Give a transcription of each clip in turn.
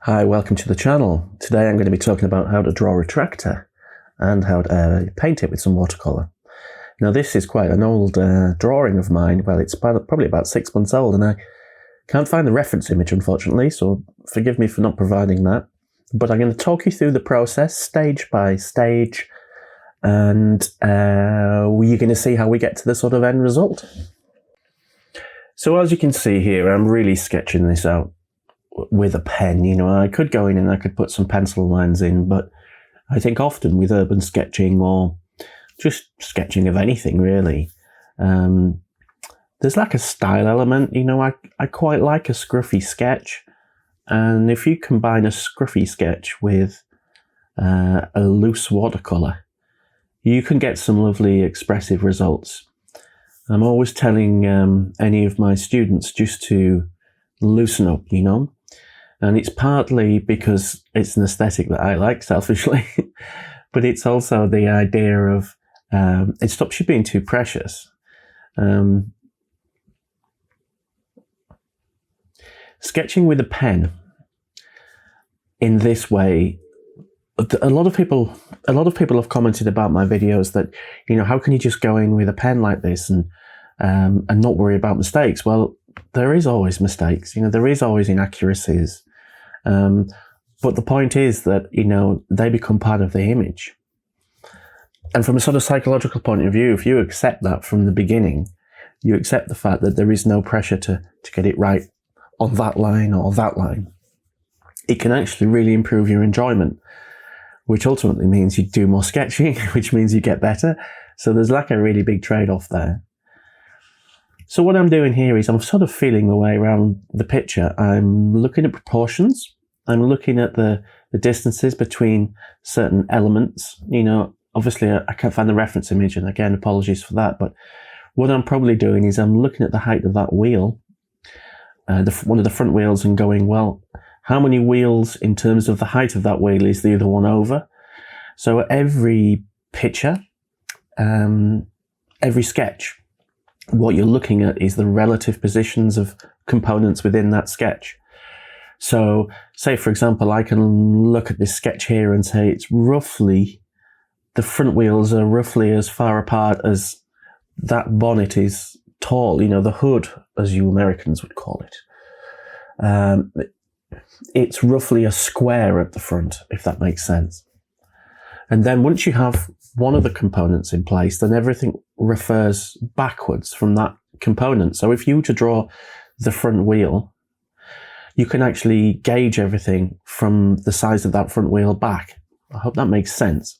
Hi, welcome to the channel. Today I'm going to be talking about how to draw a tractor and how to paint it with some watercolour. Now this is quite an old drawing of mine. Well, it's probably about 6 months old and I can't find the reference image unfortunately, so forgive me for not providing that. But I'm going to talk you through the process stage by stage and you're going to see how we get to the sort of end result. So as you can see here, I'm really sketching this out with a pen. You know, I could go in and I could put some pencil lines in, but I think often with urban sketching or just sketching of anything really, there's like a style element. You know, I quite like a scruffy sketch, and if you combine a scruffy sketch with a loose watercolour, you can get some lovely expressive results. I'm always telling any of my students just to loosen up, you know. And it's partly because it's an aesthetic that I like, selfishly, but it's also the idea of it stops you being too precious. Sketching with a pen in this way, a lot of people have commented about my videos that, you know, how can you just go in with a pen like this and not worry about mistakes? Well, there is always mistakes, you know, there is always inaccuracies. But the point is that, you know, they become part of the image. And from a sort of psychological point of view, if you accept that from the beginning, you accept the fact that there is no pressure to get it right on that line or that line, it can actually really improve your enjoyment, which ultimately means you do more sketching, which means you get better. So there's like a really big trade-off there. So what I'm doing here is I'm sort of feeling my way around the picture. I'm looking at proportions. I'm looking at the distances between certain elements. You know, obviously I can't find the reference image, and again, apologies for that. But what I'm probably doing is I'm looking at the height of that wheel, one of the front wheels, and going, well, how many wheels in terms of the height of that wheel is the other one over? So every picture, every sketch, what you're looking at is the relative positions of components within that sketch. So say, for example, I can look at this sketch here and say it's roughly, the front wheels are roughly as far apart as that bonnet is tall, you know, the hood, as you Americans would call it. It's roughly a square at the front, if that makes sense. And then once you have one of the components in place, then everything refers backwards from that component. So if you were to draw the front wheel, you can actually gauge everything from the size of that front wheel back. I hope that makes sense.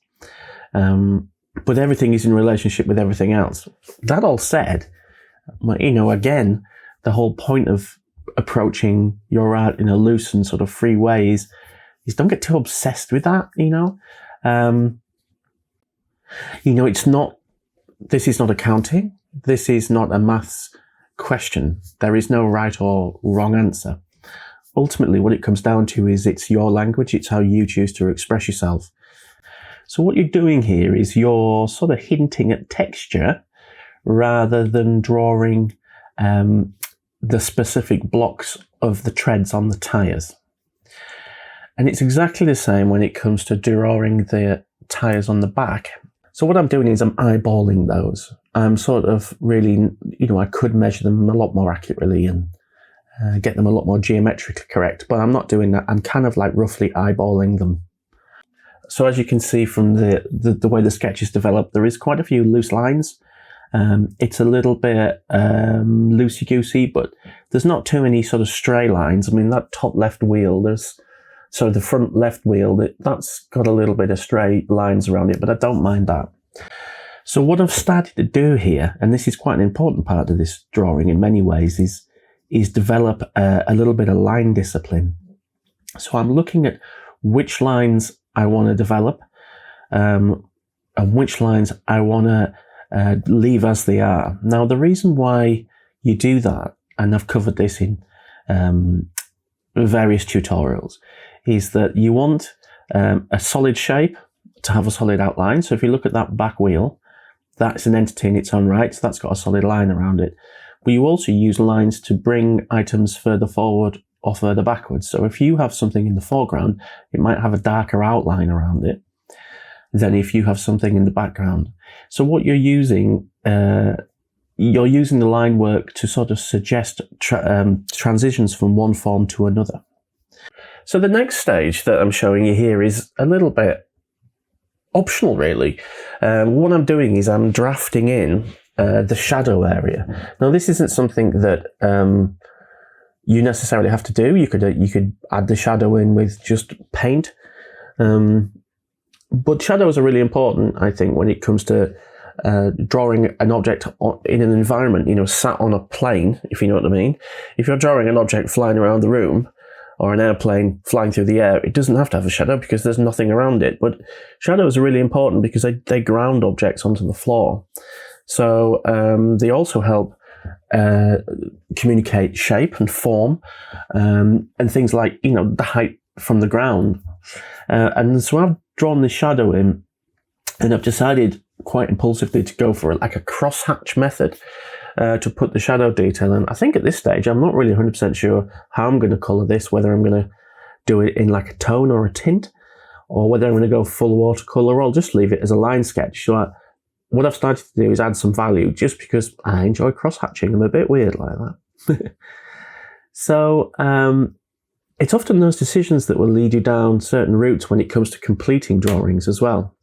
But everything is in relationship with everything else. That all said, you know, again, the whole point of approaching your art in a loose and sort of free way is don't get too obsessed with that, you know. You know, this is not accounting. This is not a maths question. There is no right or wrong answer. Ultimately, what it comes down to is it's your language. It's how you choose to express yourself. So what you're doing here is you're sort of hinting at texture rather than drawing the specific blocks of the treads on the tyres. And it's exactly the same when it comes to drawing the tyres on the back. So what I'm doing is I'm eyeballing those. I'm sort of really, you know, I could measure them a lot more accurately and get them a lot more geometrically correct, but I'm not doing that. I'm kind of like roughly eyeballing them. So as you can see from the way the sketch is developed, there is quite a few loose lines. It's a little bit loosey-goosey, but there's not too many sort of stray lines. I mean, that top left wheel, the front left wheel, that's got a little bit of stray lines around it, but I don't mind that. So what I've started to do here, and this is quite an important part of this drawing in many ways, is develop a little bit of line discipline. So I'm looking at which lines I want to develop, and which lines I want to leave as they are. Now, the reason why you do that, and I've covered this in various tutorials, is that you want a solid shape to have a solid outline. So if you look at that back wheel, that's an entity in its own right, so that's got a solid line around it. But you also use lines to bring items further forward or further backwards. So if you have something in the foreground, it might have a darker outline around it than if you have something in the background. So what you're using the line work to sort of suggest transitions from one form to another. So the next stage that I'm showing you here is a little bit optional, really. What I'm doing is I'm drafting in the shadow area. Now, this isn't something that you necessarily have to do. You could add the shadow in with just paint. But shadows are really important, I think, when it comes to drawing an object in an environment, sat on a plane, if you know what I mean. If you're drawing an object flying around the room, or an airplane flying through the air, it doesn't have to have a shadow because there's nothing around it. But shadows are really important because they ground objects onto the floor. So they also help communicate shape and form, and things like, the height from the ground. And so I've drawn this shadow in, and I've decided quite impulsively to go for a crosshatch method to put the shadow detail in. I think at this stage, I'm not really 100% sure how I'm going to colour this, whether I'm going to do it in like a tone or a tint, or whether I'm going to go full watercolour, or I'll just leave it as a line sketch. So what I've started to do is add some value, just because I enjoy cross-hatching. I'm a bit weird like that. So it's often those decisions that will lead you down certain routes when it comes to completing drawings as well.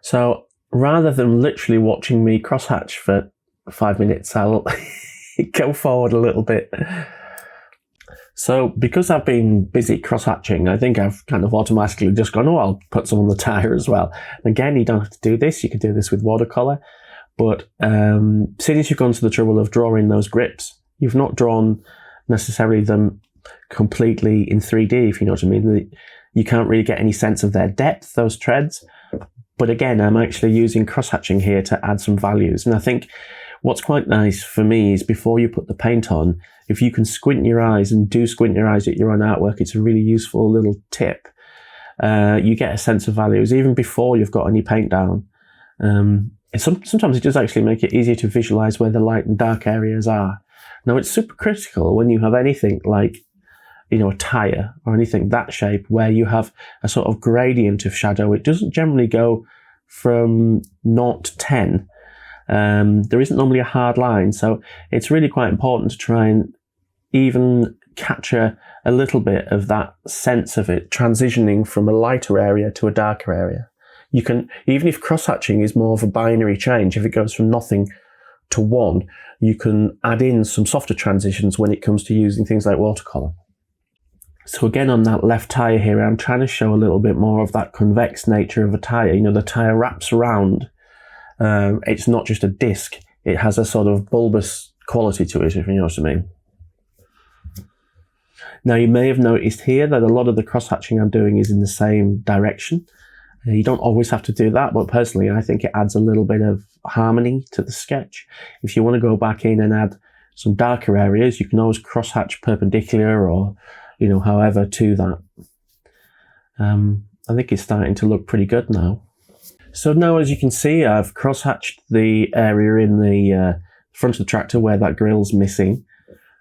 So rather than literally watching me crosshatch for 5 minutes, I'll go forward a little bit. So because I've been busy crosshatching, I think I've kind of automatically just gone, I'll put some on the tire as well. Again, you don't have to do this. You could do this with watercolour. But seeing as you've gone to the trouble of drawing those grips, you've not drawn necessarily them completely in 3D, if you know what I mean. You can't really get any sense of their depth, those treads. But again, I'm actually using cross-hatching here to add some values. And I think what's quite nice for me is before you put the paint on, if you can squint your eyes, and do squint your eyes at your own artwork, it's a really useful little tip. You get a sense of values even before you've got any paint down. Sometimes it does actually make it easier to visualize where the light and dark areas are. Now, it's super critical when you have anything like, a tire or anything that shape, where you have a sort of gradient of shadow. It doesn't generally go from 0 to 10. There isn't normally a hard line, so it's really quite important to try and even capture a little bit of that sense of it transitioning from a lighter area to a darker area. You can, even if cross-hatching is more of a binary change, if it goes from nothing to 1, you can add in some softer transitions when it comes to using things like watercolour. So again, on that left tire here, I'm trying to show a little bit more of that convex nature of a tire. The tire wraps around. It's not just a disc. It has a sort of bulbous quality to it, if you know what I mean. Now, you may have noticed here that a lot of the cross-hatching I'm doing is in the same direction. You don't always have to do that, but personally, I think it adds a little bit of harmony to the sketch. If you want to go back in and add some darker areas, you can always cross-hatch perpendicular or however to that. I think it's starting to look pretty good now. So now, as you can see, I've cross-hatched the area in the front of the tractor where that grill's missing.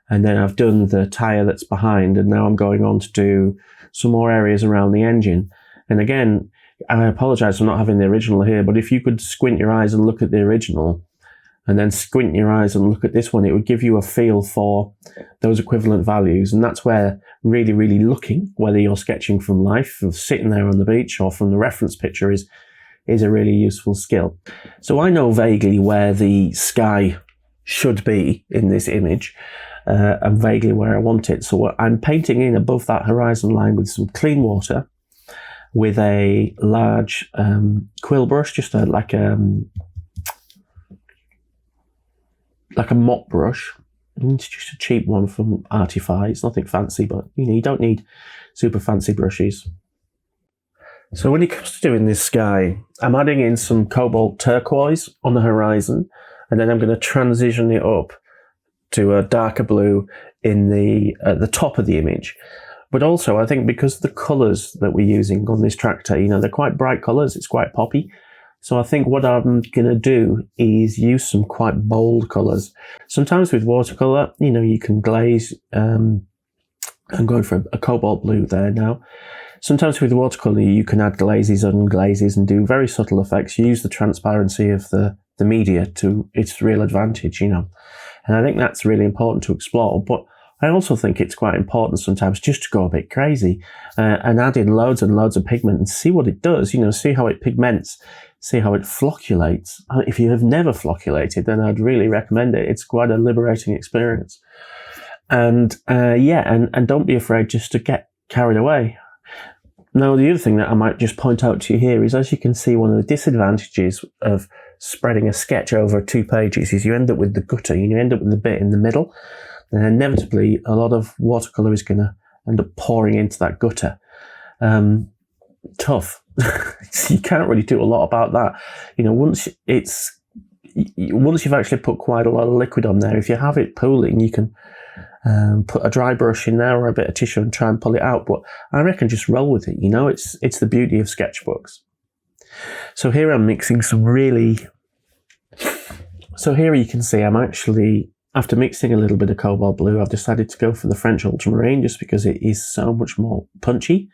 And then I've done the tyre that's behind, and now I'm going on to do some more areas around the engine. And again, I apologise for not having the original here, but if you could squint your eyes and look at the original, and then squint your eyes and look at this one, it would give you a feel for those equivalent values. And that's where really, really looking, whether you're sketching from life, or sitting there on the beach, or from the reference picture, is a really useful skill. So I know vaguely where the sky should be in this image, and vaguely where I want it. So I'm painting in above that horizon line with some clean water, with a large quill brush, just like a mop brush. It's just a cheap one from Artify. It's nothing fancy, but you don't need super fancy brushes. So when it comes to doing this sky, I'm adding in some cobalt turquoise on the horizon, and then I'm going to transition it up to a darker blue in at the top of the image. But also, I think because the colours that we're using on this tractor, they're quite bright colours, it's quite poppy. So I think what I'm going to do is use some quite bold colours. Sometimes with watercolour, you know, you can glaze. I'm going for a cobalt blue there now. Sometimes with watercolour, you can add glazes, unglazes, and do very subtle effects. Use the transparency of the media to its real advantage, you know. And I think that's really important to explore. But I also think it's quite important sometimes just to go a bit crazy and add in loads and loads of pigment and see what it does, you know, see how it pigments, see how it flocculates. If you have never flocculated, then I'd really recommend it. It's quite a liberating experience. And and don't be afraid just to get carried away. Now, the other thing that I might just point out to you here is, as you can see, one of the disadvantages of spreading a sketch over 2 pages is you end up with the gutter, you end up with the bit in the middle, and inevitably a lot of watercolour is going to end up pouring into that gutter. Tough. You can't really do a lot about that. You know, once you've actually put quite a lot of liquid on there, if you have it pooling, you can put a dry brush in there or a bit of tissue and try and pull it out. But I reckon just roll with it. You know, it's the beauty of sketchbooks. So here I'm mixing some really. So here you can see I'm actually, after mixing a little bit of cobalt blue, I've decided to go for the French ultramarine just because it is so much more punchy.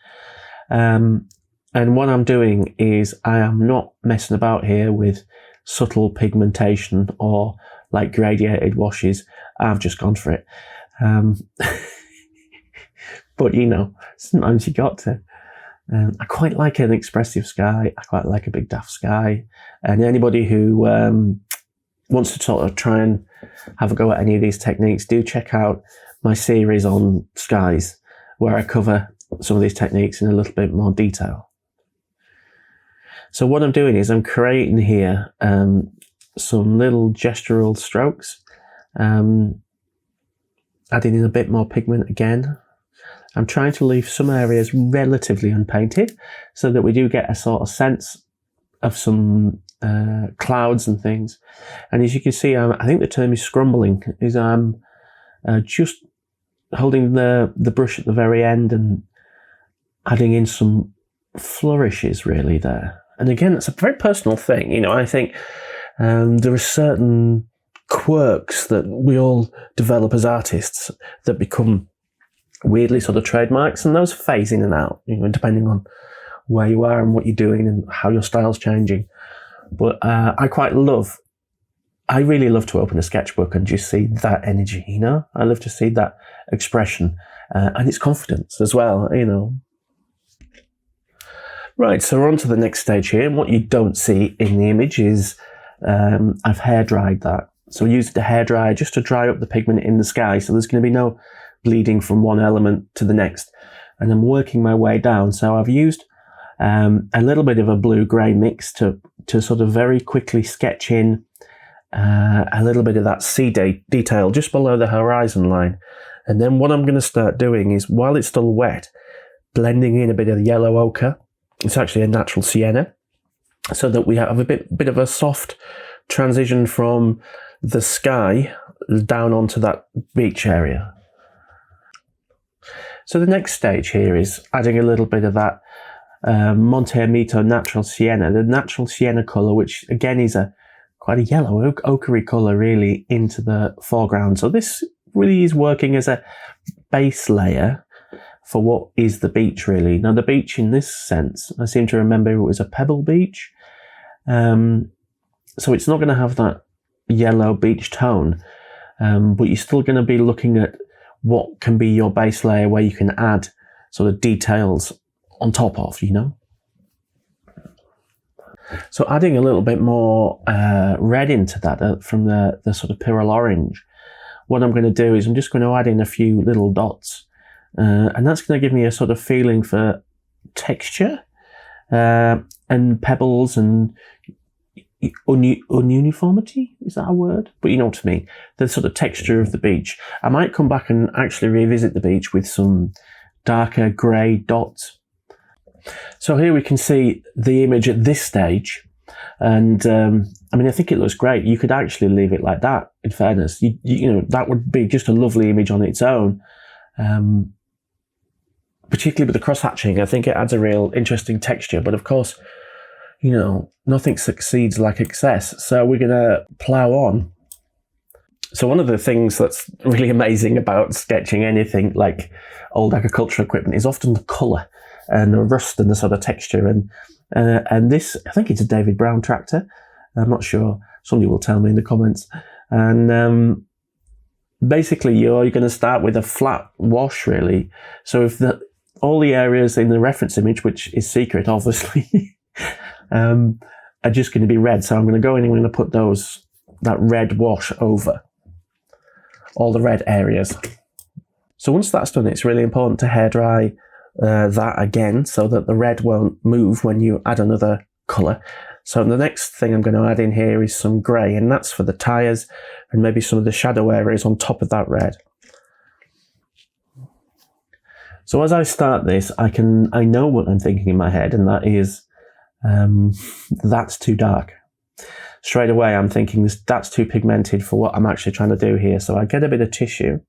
And what I'm doing is I am not messing about here with subtle pigmentation or like gradiated washes. I've just gone for it. But you know, sometimes you got to. I quite like an expressive sky. I quite like a big daft sky. And anybody who wants to sort of try and have a go at any of these techniques, do check out my series on skies, where I cover some of these techniques in a little bit more detail. So what I'm doing is I'm creating here some little gestural strokes, adding in a bit more pigment again. I'm trying to leave some areas relatively unpainted so that we do get a sort of sense of some clouds and things. And as you can see, I think the term is scrumbling, is I'm just holding the brush at the very end and adding in some flourishes really there. And again, it's a very personal thing. You know, I think there are certain quirks that we all develop as artists that become weirdly sort of trademarks, and those phase in and out, you know, depending on where you are and what you're doing and how your style's changing. But I really love to open a sketchbook and just see that energy, you know. I love to see that expression and its confidence as well, you know. Right, so we're on to the next stage here, and what you don't see in the image is I've hair dried that. So we used the hairdryer just to dry up the pigment in the sky, so there's going to be no bleeding from one element to the next. And I'm working my way down. So I've used a little bit of a blue-grey mix to sort of very quickly sketch in a little bit of that sea detail just below the horizon line. And then what I'm going to start doing is, while it's still wet, blending in a bit of yellow ochre. It's actually a natural sienna, so that we have a bit of a soft transition from the sky down onto that beach area. So the next stage here is adding a little bit of that Monte Amito natural sienna, the natural sienna colour, which again is quite a yellow ochre colour really, into the foreground. So this really is working as a base layer for what is the beach really. Now the beach in this sense, I seem to remember it was a pebble beach. So it's not going to have that yellow beach tone, but you're still going to be looking at what can be your base layer where you can add sort of details on top of, you know. So adding a little bit more red into that from the sort of Pyrrole orange, what I'm going to do is I'm just going to add in a few little dots, and that's going to give me a sort of feeling for texture and pebbles and ununiformity, is that a word? But you know what I mean, the sort of texture of the beach. I might come back and actually revisit the beach with some darker grey dots. So here we can see the image at this stage, and I mean, I think it looks great. You could actually leave it like that, in fairness. You know, that would be just a lovely image on its own. Particularly with the cross-hatching, I think it adds a real interesting texture. But of course, you know, nothing succeeds like excess. So we're going to plow on. So one of the things that's really amazing about sketching anything like old agricultural equipment is often the colour and the rust and the sort of texture. And this, I think it's a David Brown tractor. I'm not sure. Somebody will tell me in the comments. And basically, you're going to start with a flat wash, really. So if all the areas in the reference image, which is secret, obviously, are just going to be red. So I'm going to go in and I'm going to put that red wash over all the red areas. So once that's done, it's really important to hair dry that again so that the red won't move when you add another colour. So the next thing I'm going to add in here is some grey, and that's for the tyres and maybe some of the shadow areas on top of that red. So as I start this, I know what I'm thinking in my head, and that is that's too dark. Straight away I'm thinking that's too pigmented for what I'm actually trying to do here. So I get a bit of tissue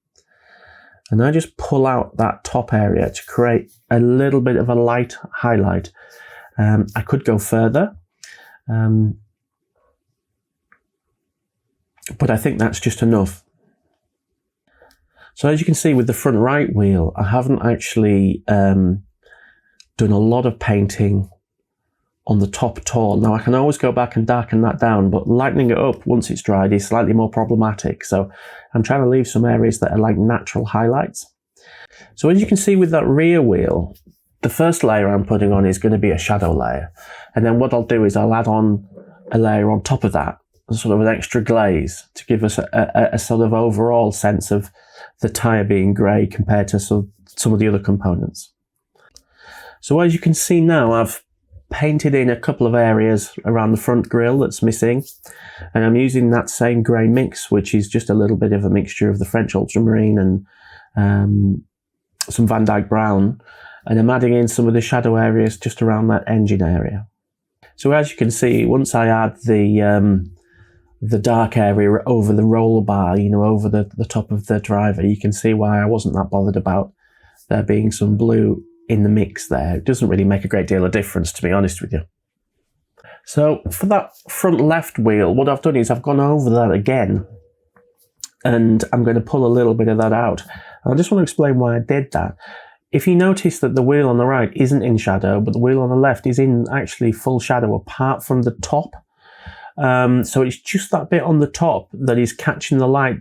and I just pull out that top area to create a little bit of a light highlight. I could go further, but I think that's just enough. So as you can see with the front right wheel, I haven't actually done a lot of painting on the top at all. Now I can always go back and darken that down, but lightening it up once it's dried is slightly more problematic. So I'm trying to leave some areas that are like natural highlights. So as you can see with that rear wheel, the first layer I'm putting on is going to be a shadow layer. And then what I'll do is I'll add on a layer on top of that, sort of an extra glaze to give us a sort of overall sense of the tyre being grey compared to some of the other components. So as you can see now, I've painted in a couple of areas around the front grille that's missing, and I'm using that same grey mix, which is just a little bit of a mixture of the French ultramarine and some Van Dyke brown, and I'm adding in some of the shadow areas just around that engine area. So as you can see, once I add the dark area over the roller bar, you know, over the top of the driver, you can see why I wasn't that bothered about there being some blue in the mix there. It doesn't really make a great deal of difference, to be honest with you. So for that front left wheel, what I've done is I've gone over that again, and I'm going to pull a little bit of that out. And I just want to explain why I did that. If you notice that the wheel on the right isn't in shadow, but the wheel on the left is in actually full shadow apart from the top. So it's just that bit on the top that is catching the light.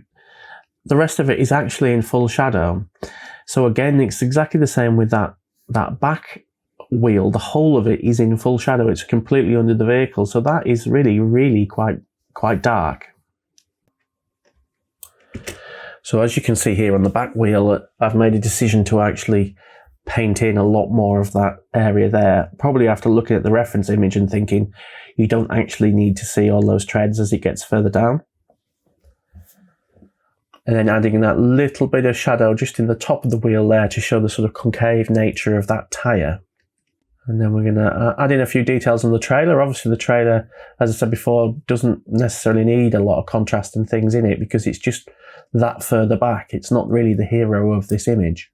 The rest of it is actually in full shadow. So again, it's exactly the same with that back wheel. The whole of it is in full shadow. It's completely under the vehicle. So that is really, really quite dark. So as you can see here on the back wheel, I've made a decision to actually paint in a lot more of that area there. Probably after looking at the reference image and thinking you don't actually need to see all those treads as it gets further down. And then adding that little bit of shadow just in the top of the wheel there to show the sort of concave nature of that tyre. And then we're going to add in a few details on the trailer. Obviously the trailer, as I said before, doesn't necessarily need a lot of contrast and things in it because it's just that further back. It's not really the hero of this image.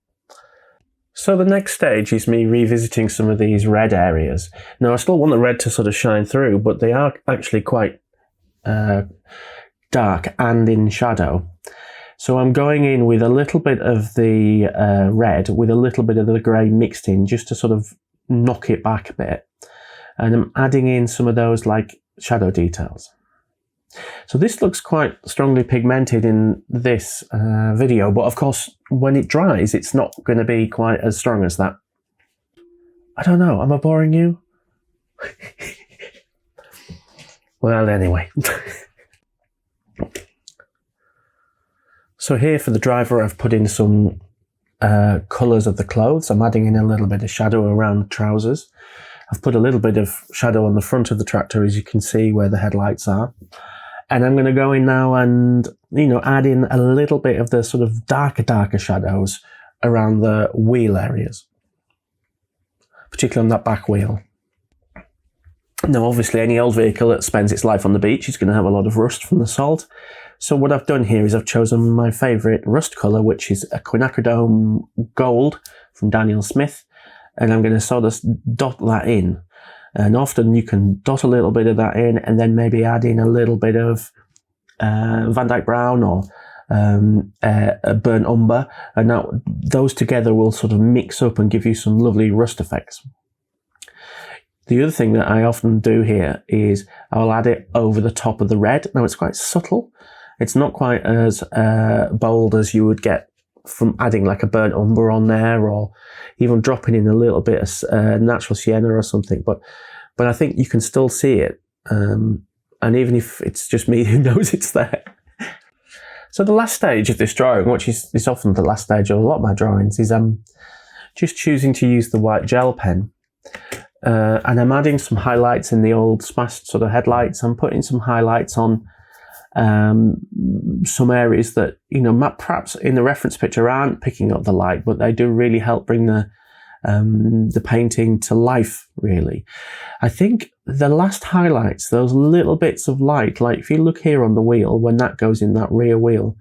So the next stage is me revisiting some of these red areas. Now I still want the red to sort of shine through, but they are actually quite dark and in shadow. So I'm going in with a little bit of the red with a little bit of the grey mixed in just to sort of knock it back a bit. And I'm adding in some of those like shadow details. So this looks quite strongly pigmented in this video, but of course when it dries it's not going to be quite as strong as that. I don't know, am I boring you? Well, anyway. So here for the driver I've put in some colours of the clothes. I'm adding in a little bit of shadow around the trousers. I've put a little bit of shadow on the front of the tractor, as you can see where the headlights are. And I'm going to go in now and, you know, add in a little bit of the sort of darker shadows around the wheel areas, particularly on that back wheel. Now, obviously, any old vehicle that spends its life on the beach is going to have a lot of rust from the salt. So what I've done here is I've chosen my favourite rust colour, which is a quinacridone gold from Daniel Smith. And I'm going to sort of dot that in. And often you can dot a little bit of that in and then maybe add in a little bit of Van Dyke Brown or a burnt umber, and now those together will sort of mix up and give you some lovely rust effects. The other thing that I often do here is I'll add it over the top of the red. Now it's quite subtle. It's not quite as bold as you would get from adding like a burnt umber on there, or even dropping in a little bit of natural sienna or something. But I think you can still see it. And even if it's just me who knows it's there. So the last stage of this drawing, which is often the last stage of a lot of my drawings, is just choosing to use the white gel pen. And I'm adding some highlights in the old smashed sort of headlights. I'm putting some highlights on some areas that, you know, perhaps in the reference picture aren't picking up the light, but they do really help bring the painting to life, really. I think the last highlights, those little bits of light, like if you look here on the wheel, when that goes in that rear wheel,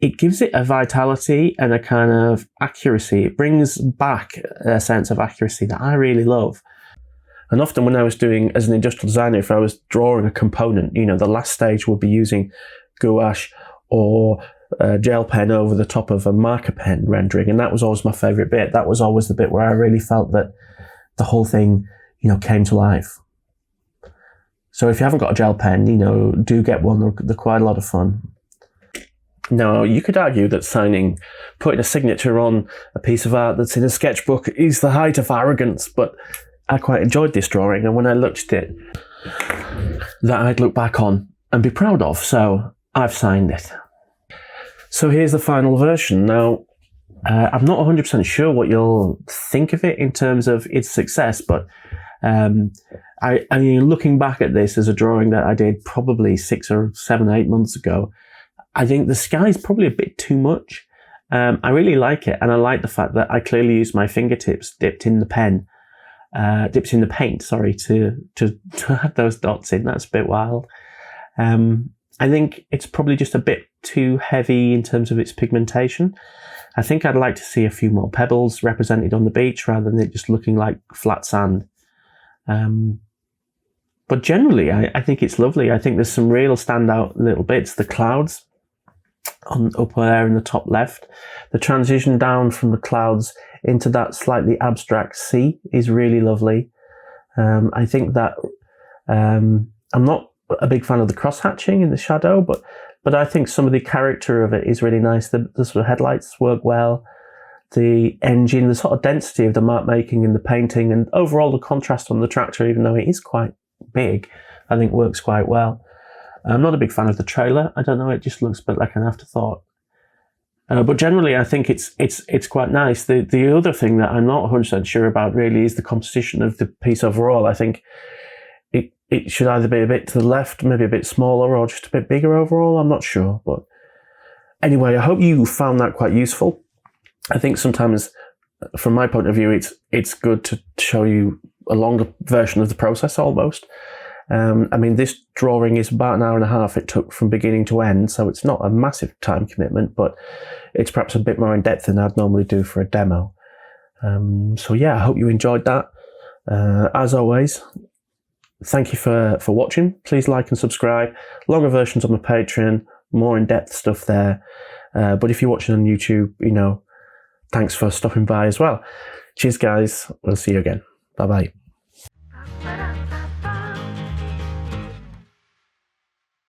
it gives it a vitality and a kind of accuracy. It brings back a sense of accuracy that I really love. And often when I was doing, as an industrial designer, if I was drawing a component, you know, the last stage would be using gouache or gel pen over the top of a marker pen rendering. And that was always my favourite bit. That was always the bit where I really felt that the whole thing, you know, came to life. So if you haven't got a gel pen, you know, do get one. They're quite a lot of fun. Now, you could argue that putting a signature on a piece of art that's in a sketchbook is the height of arrogance, but I quite enjoyed this drawing, and when I looked at it, that I'd look back on and be proud of, so I've signed it. So here's the final version. Now, I'm not 100% sure what you'll think of it in terms of its success, but I mean, looking back at this as a drawing that I did probably 6 or 7, 8 months ago, I think the sky is probably a bit too much. I really like it, and I like the fact that I clearly used my fingertips dipped in the paint, to add those dots in. That's a bit wild. I think it's probably just a bit too heavy in terms of its pigmentation. I think I'd like to see a few more pebbles represented on the beach rather than it just looking like flat sand. But generally, I think it's lovely. I think there's some real standout little bits. The clouds up there in the top left, the transition down from the clouds into that slightly abstract sea is really lovely. I think that I'm not a big fan of the cross-hatching in the shadow, but I think some of the character of it is really nice. The sort of headlights work well. The engine, the sort of density of the mark making in the painting, and overall the contrast on the tractor, even though it is quite big, I think works quite well. I'm not a big fan of the trailer. I don't know, it just looks a bit like an afterthought. But generally, I think it's quite nice. The other thing that I'm not 100% sure about really is the composition of the piece overall. I think it should either be a bit to the left, maybe a bit smaller, or just a bit bigger overall. I'm not sure. But anyway, I hope you found that quite useful. I think sometimes, from my point of view, it's good to show you a longer version of the process almost. I mean, this drawing is about an hour and a half it took from beginning to end, so it's not a massive time commitment, but it's perhaps a bit more in depth than I'd normally do for a demo. So yeah, I hope you enjoyed that. As always, thank you for watching. Please like and subscribe. Longer versions on my Patreon, more in-depth stuff there. But if you're watching on YouTube, you know, thanks for stopping by as well. Cheers, guys. We'll see you again. Bye-bye.